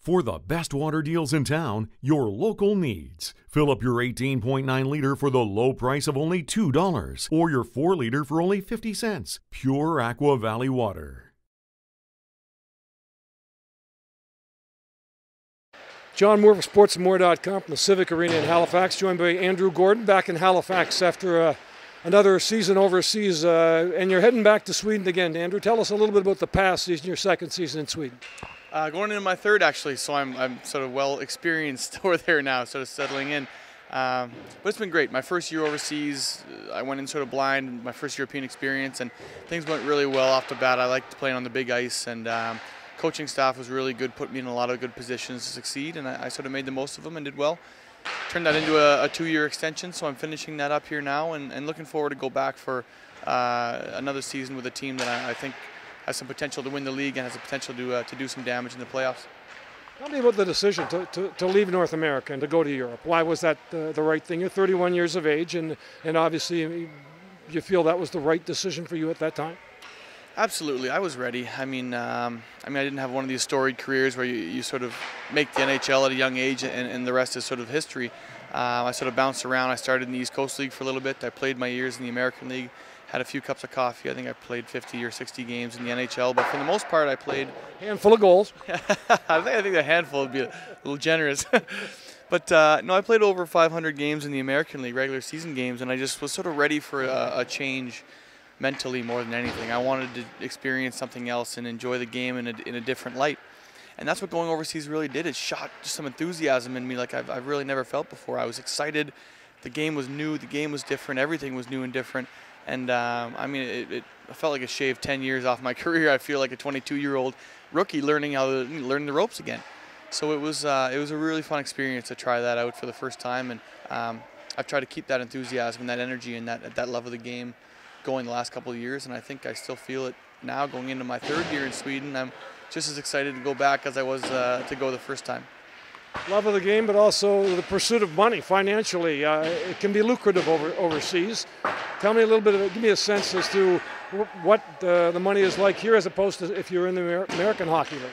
For the best water deals in town, your local needs. Fill up your 18.9 liter for the low price of only $2 or your 4 liter for only 50 cents. Pure Aqua Valley water. John Moore of sportsmore.com from the Civic Arena in Halifax, joined by Andrew Gordon back in Halifax after another season overseas, and you're heading back to Sweden again. Andrew, tell us a little bit about the past season, your second season in Sweden. Going into my third, actually, so I'm sort of well experienced over there now, sort of settling in. But it's been great. My first year overseas, I went in sort of blind, my first European experience, and things went really well off the bat. I liked playing on the big ice, and coaching staff was really good, put me in a lot of good positions to succeed, and I sort of made the most of them and did well. Turned that into a 2-year extension, so I'm finishing that up here now, and looking forward to go back for another season with a team that I think has some potential to win the league and has the potential to do some damage in the playoffs. Tell me about the decision to leave North America and to go to Europe. Why was that the right thing? You're 31 years of age, and obviously you feel that was the right decision for you at that time? Absolutely, I was ready. I mean, I didn't have one of these storied careers where you sort of make the NHL at a young age and the rest is sort of history. I sort of bounced around. I started in the East Coast League for a little bit. I played my years in the American League. Had a few cups of coffee. I think I played 50 or 60 games in the NHL, but for the most part I played... Handful of goals. I think a handful would be a little generous. But no, I played over 500 games in the American League, regular season games, and I just was sort of ready for a change mentally more than anything. I wanted to experience something else and enjoy the game in a different light. And that's what going overseas really did. It shot just some enthusiasm in me like I've really never felt before. I was excited. The game was new. The game was different. Everything was new and different. And it felt like it shaved 10 years off my career. I feel like a 22-year-old rookie learning how to learn the ropes again. So it was a really fun experience to try that out for the first time. And I've tried to keep that enthusiasm and that energy and at that level of the game going the last couple of years. And I think I still feel it now going into my third year in Sweden. I'm just as excited to go back as I was to go the first time. Love of the game, but also the pursuit of money financially. It can be lucrative overseas. Tell me a little bit, give me a sense as to what the money is like here as opposed to if you're in the American Hockey League.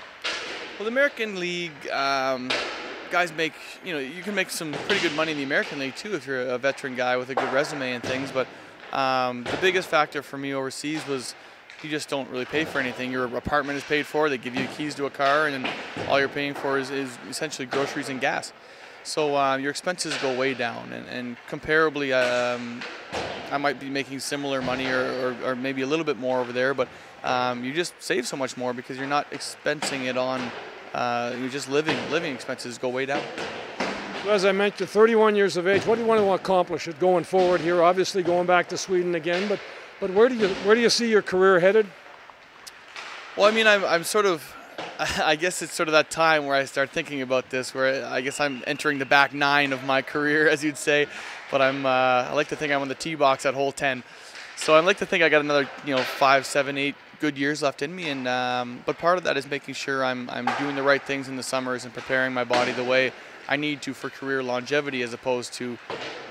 Well, the American League, guys make, you can make some pretty good money in the American League too if you're a veteran guy with a good resume and things, but the biggest factor for me overseas was you just don't really pay for anything. Your apartment is paid for. They give you keys to a car, and then all you're paying for is essentially groceries and gas. So your expenses go way down, and comparably, I might be making similar money or maybe a little bit more over there, but you just save so much more because you're not expensing it on. You're just living expenses go way down. As I mentioned, 31 years of age. What do you want to accomplish going forward here? Obviously, going back to Sweden again, but where do you see your career headed? Well, I mean, I'm sort of, I guess it's sort of that time where I start thinking about this, where I guess I'm entering the back 9 of my career, as you'd say. But I like to think I'm on the tee box at hole 10. So I like to think I got another 5, 7, 8 good years left in me. And but part of that is making sure I'm doing the right things in the summers and preparing my body the way I need to for career longevity, as opposed to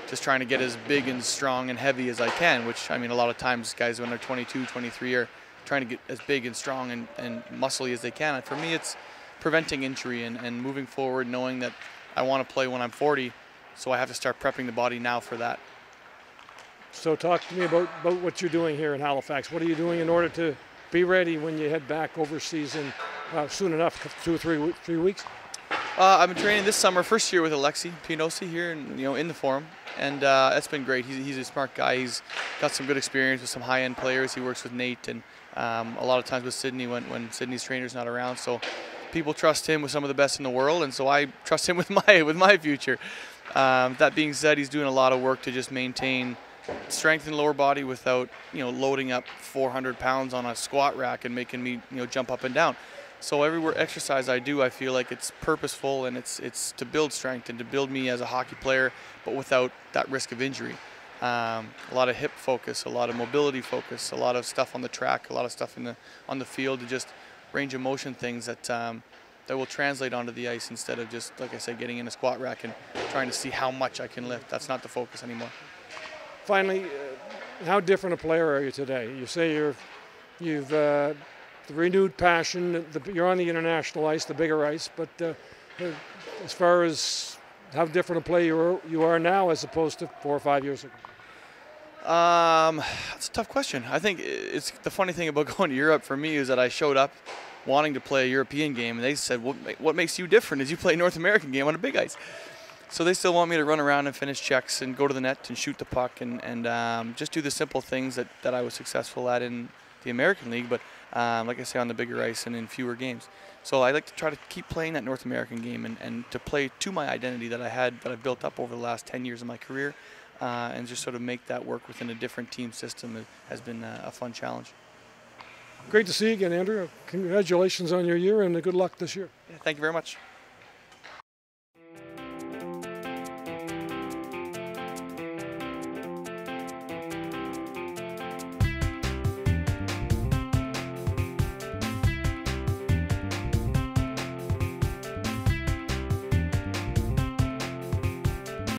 just trying to get as big and strong and heavy as I can, which, I mean, a lot of times guys when they're 22, 23 are trying to get as big and strong and muscly as they can. And for me, it's preventing injury and moving forward, knowing that I want to play when I'm 40, so I have to start prepping the body now for that. So talk to me about what you're doing here in Halifax. What are you doing in order to be ready when you head back overseas in soon enough, 2 or 3 weeks? I've been training this summer, first year with Alexi Pianosi here, in the Forum, and it's been great. He's a smart guy. He's got some good experience with some high-end players. He works with Nate and a lot of times with Sydney when Sydney's trainer's not around. So people trust him with some of the best in the world, and so I trust him with my future. That being said, he's doing a lot of work to just maintain strength in the lower body without loading up 400 pounds on a squat rack and making me jump up and down. So every exercise I do, I feel like it's purposeful and it's to build strength and to build me as a hockey player, but without that risk of injury. A lot of hip focus, a lot of mobility focus, a lot of stuff on the track, a lot of stuff on the field to just range of motion things that that will translate onto the ice instead of just, like I said, getting in a squat rack and trying to see how much I can lift. That's not the focus anymore. Finally, how different a player are you today? You say you've the renewed passion. You're on the international ice, the bigger ice, but as far as how different a player you are now as opposed to 4 or 5 years ago? That's a tough question. I think it's the funny thing about going to Europe for me is that I showed up wanting to play a European game, and they said, what makes you different is you play a North American game on a big ice. So they still want me to run around and finish checks and go to the net and shoot the puck and just do the simple things that I was successful at in the American League, but like I say, on the bigger ice and in fewer games. So I like to try to keep playing that North American game and to play to my identity that I've built up over the last 10 years of my career, and just sort of make that work within a different team system has been a fun challenge. Great to see you again, Andrew. Congratulations on your year and good luck this year. Yeah, thank you very much.